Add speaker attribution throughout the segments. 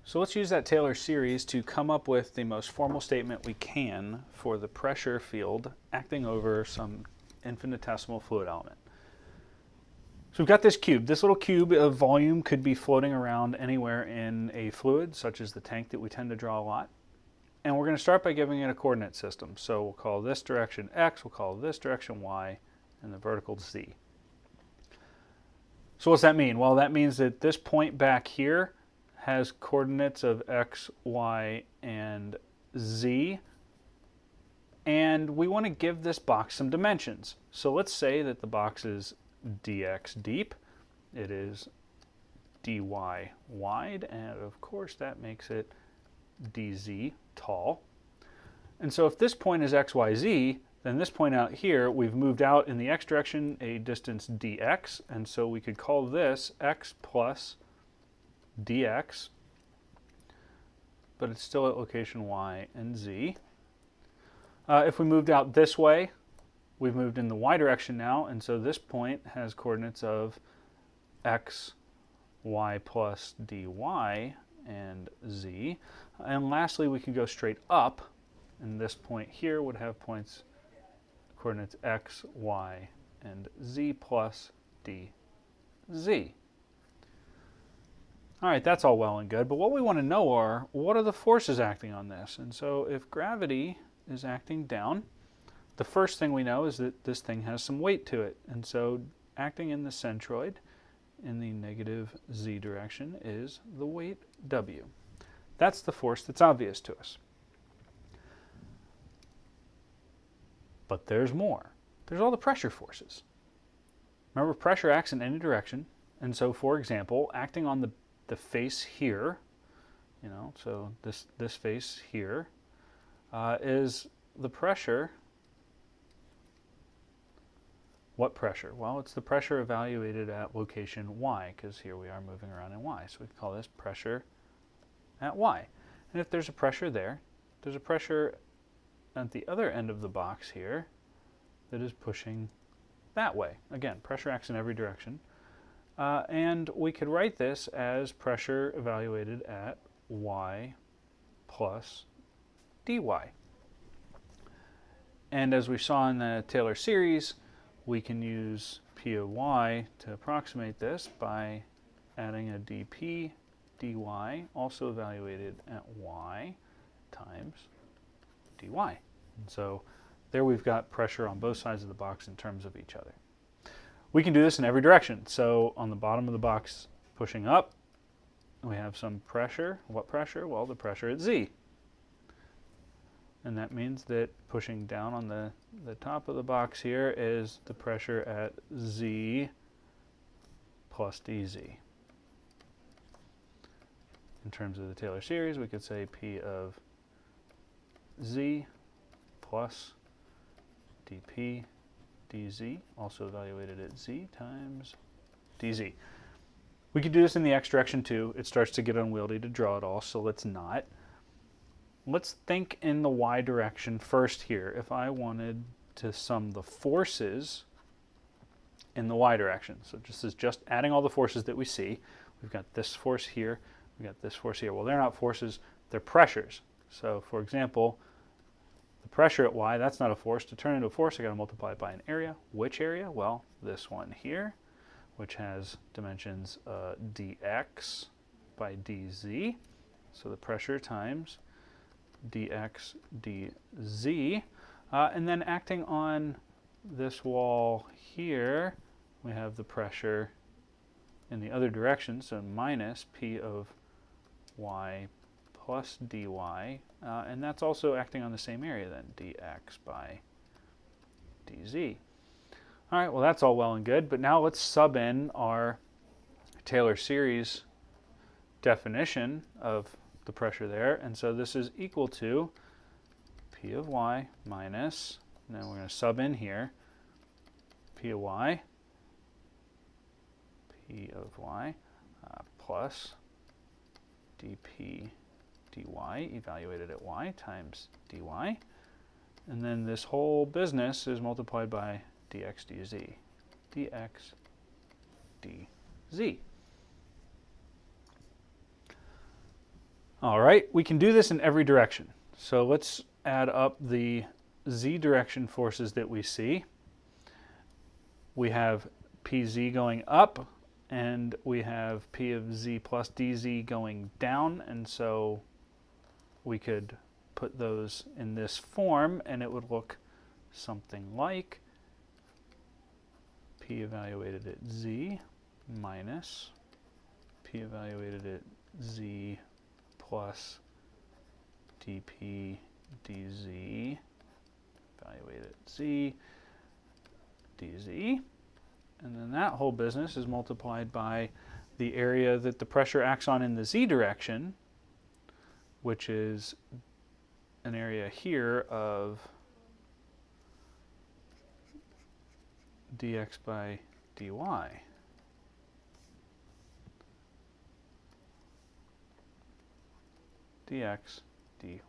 Speaker 1: So let's use that Taylor series to come up with the most formal statement we can for the pressure field acting over some infinitesimal fluid element. So we've got this cube. This little cube of volume could be floating around anywhere in a fluid, such as the tank that we tend to draw a lot. And we're going to start by giving it a coordinate system. So we'll call this direction x, we'll call this direction y, and the vertical z. So what's that mean? Well, that means that this point back here has coordinates of x, y, and z. And we want to give this box some dimensions. So let's say that the box is dx deep. It is dy wide, and of course that makes it dz tall. And so if this point is x, y, z, then this point out here, we've moved out in the x direction a distance dx, and so we could call this x plus dx, but it's still at location y and z. If we moved out this way, we've moved in the y direction now, and so this point has coordinates of x, y plus dy, and z. And lastly, we could go straight up, and this point here would have coordinates x, y, and z plus dz. All right, that's all well and good, but what we want to know are, what are the forces acting on this? And so if gravity is acting down, the first thing we know is that this thing has some weight to it. And so acting in the centroid in the negative z direction is the weight W. That's the force that's obvious to us. But there's more. There's all the pressure forces. Remember, pressure acts in any direction. And so, for example, acting on the face here, so this face here is the pressure. What pressure? Well, it's the pressure evaluated at location y, because here we are moving around in y. So we call this pressure at y. And if there's a pressure there, there's a pressure at the other end of the box here that is pushing that way. Again, pressure acts in every direction. And we could write this as pressure evaluated at y plus dy. And as we saw in the Taylor series, we can use P of y to approximate this by adding a dP dy, also evaluated at y, times dy. And so there we've got pressure on both sides of the box in terms of each other. We can do this in every direction. So on the bottom of the box pushing up, we have some pressure. What pressure? Well, the pressure at z. And that means that pushing down on the top of the box here is the pressure at z plus dz. In terms of the Taylor series, we could say P of z plus dP dz, also evaluated at z, times dz. We could do this in the x direction too. It starts to get unwieldy to draw it all, so let's not. Let's think in the y direction first here. If I wanted to sum the forces in the y direction, so this is just adding all the forces that we see. We've got this force here, we've got this force here. Well, they're not forces, they're pressures. So for example, the pressure at y, that's not a force. To turn into a force, I got to multiply it by an area. Which area? Well, this one here, which has dimensions dx by dz. So the pressure times dx dz. And then acting on this wall here, we have the pressure in the other direction, so minus P of y plus dy, and that's also acting on the same area then, dx by dz. All right, well that's all well and good, but now let's sub in our Taylor series definition of the pressure there, and so this is equal to P of y minus, and then we're going to sub in here, P of y plus dP dy evaluated at y times dy, and then this whole business is multiplied by dx dz, dx dz. All right, we can do this in every direction. So let's add up the z direction forces that we see. We have pz going up, and we have p of z plus dz going down, and so we could put those in this form, and it would look something like p evaluated at z minus p evaluated at z plus dp dz evaluated at z dz. And then that whole business is multiplied by the area that the pressure acts on in the z direction, which is an area here of dx by dy. Dx dy.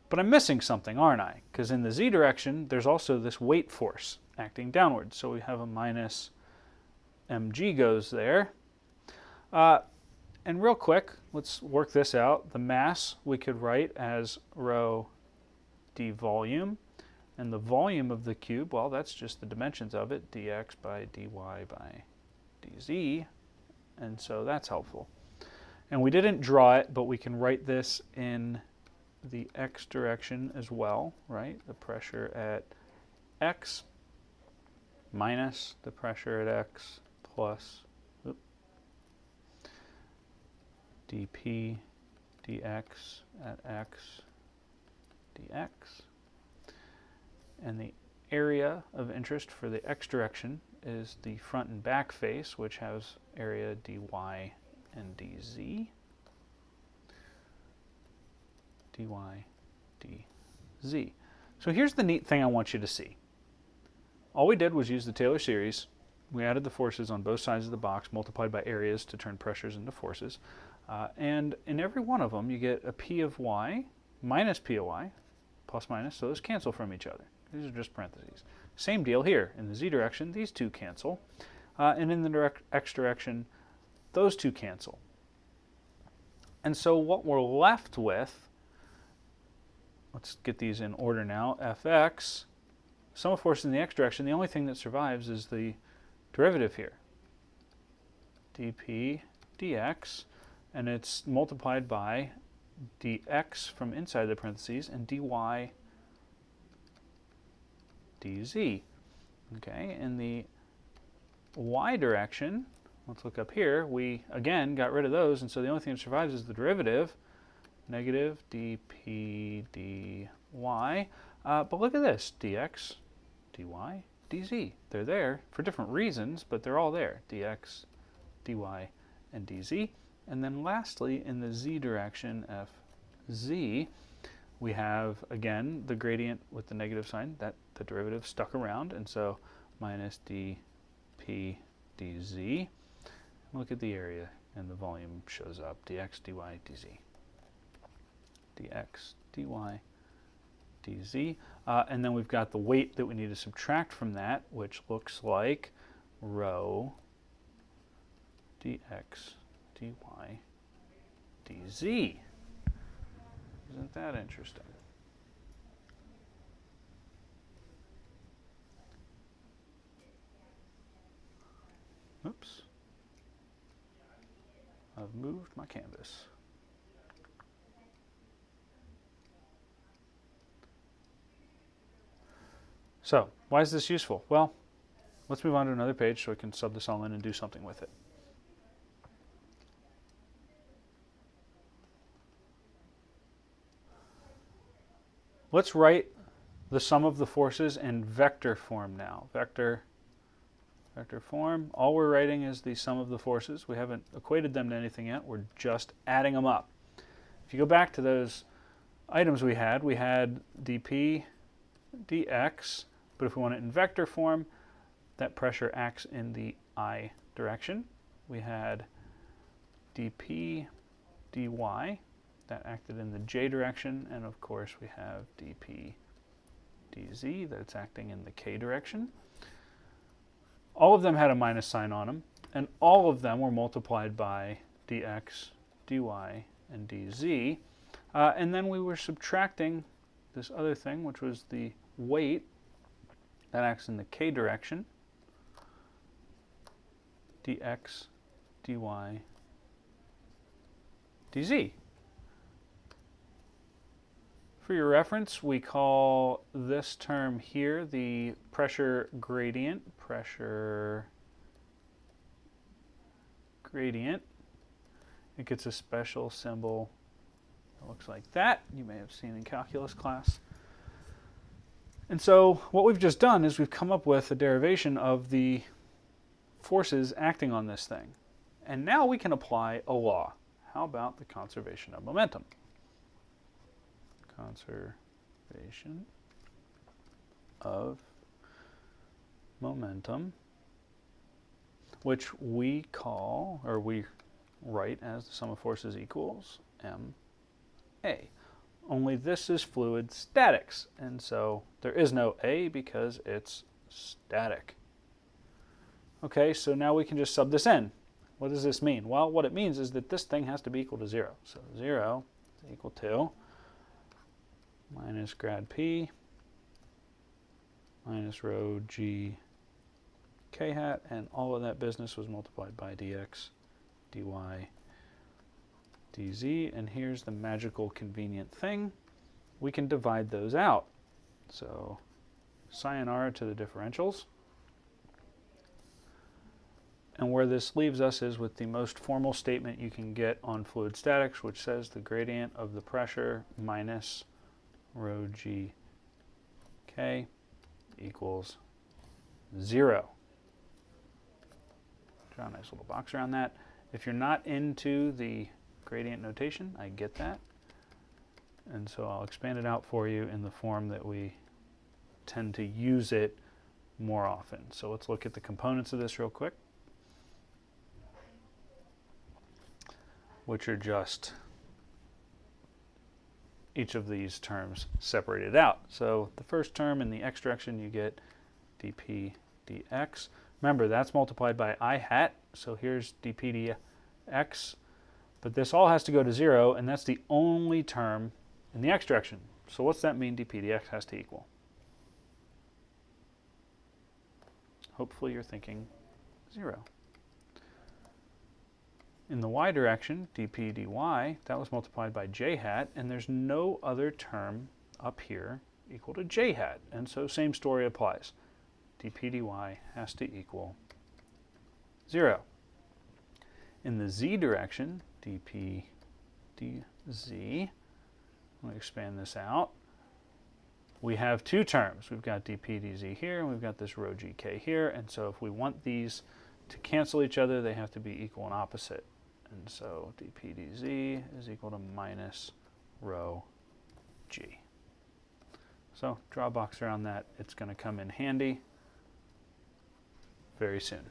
Speaker 1: But I'm missing something, aren't I? Because in the z direction, there's also this weight force acting downwards. So we have a minus mg goes there. And real quick, let's work this out. The mass we could write as rho d volume. And the volume of the cube, well, that's just the dimensions of it, dx by dy by dz. And so that's helpful. And we didn't draw it, but we can write this in the x direction as well, right? The pressure at x minus the pressure at x plus dp dx at x dx. And the area of interest for the x direction is the front and back face, which has area dy and dz. dy dz. So here's the neat thing I want you to see. All we did was use the Taylor series. We added the forces on both sides of the box, multiplied by areas to turn pressures into forces. And in every one of them, you get a p of y minus p of y, plus minus, so those cancel from each other. These are just parentheses. Same deal here. In the z direction, these two cancel. And in the x direction, those two cancel. And so what we're left with, let's get these in order now, fx, sum of forces in the x direction, the only thing that survives is the derivative here, dp dx, and it's multiplied by dx from inside the parentheses and dy dz. Okay, in the y direction, let's look up here, we again got rid of those, and so the only thing that survives is the derivative, negative dp dy. But look at this, dx, dy, dz. They're there for different reasons, but they're all there, dx, dy, and dz. And then lastly, in the z direction, fz, we have, again, the gradient with the negative sign, that the derivative stuck around, and so minus dp dz. Look at the area, and the volume shows up, dx, dy, dz. dx, dy, dz. And then we've got the weight that we need to subtract from that, which looks like rho dx, dy, dz. Isn't that interesting? Oops. I've moved my canvas. So, why is this useful? Well, let's move on to another page so we can sub this all in and do something with it. Let's write the sum of the forces in vector form now. Vector form. All we're writing is the sum of the forces. We haven't equated them to anything yet. We're just adding them up. If you go back to those items we had dp dx, but if we want it in vector form, that pressure acts in the I direction. We had dp dy, that acted in the j direction, and of course we have dp dz, that's acting in the k direction. All of them had a minus sign on them, and all of them were multiplied by dx, dy, and dz. And then we were subtracting this other thing, which was the weight that acts in the k direction, dx, dy, dz. For your reference, we call this term here the pressure gradient. It gets a special symbol that looks like that. You may have seen in calculus class. And so what we've just done is we've come up with a derivation of the forces acting on this thing. And now we can apply a law. How about the conservation of momentum? Conservation of momentum, which we call, or we write as the sum of forces equals ma. Only this is fluid statics, and so there is no a because it's static. Okay, so now we can just sub this in. What does this mean? Well, what it means is that this thing has to be equal to 0. So 0 is equal to minus grad p minus rho g k hat, and all of that business was multiplied by dx, dy, dz. And here's the magical convenient thing. We can divide those out. So sayonara to the differentials. And where this leaves us is with the most formal statement you can get on fluid statics, which says the gradient of the pressure minus rho g k equals 0. Draw a nice little box around that. If you're not into the gradient notation, I get that. And so I'll expand it out for you in the form that we tend to use it more often. So let's look at the components of this real quick, which are just each of these terms separated out. So the first term in the x direction, you get dp dx. Remember, that's multiplied by I hat, so here's dp dx. But this all has to go to 0, and that's the only term in the x direction. So what's that mean dp dx has to equal? Hopefully you're thinking 0. In the y direction, dp dy, that was multiplied by j hat, and there's no other term up here equal to j hat. And so same story applies. dp dy has to equal 0. In the z direction, dp dz, let me expand this out. We have two terms. We've got dp dz here, and we've got this rho gk here. And so if we want these to cancel each other, they have to be equal and opposite. And so dp dz is equal to minus rho g. So draw a box around that. It's going to come in handy very soon.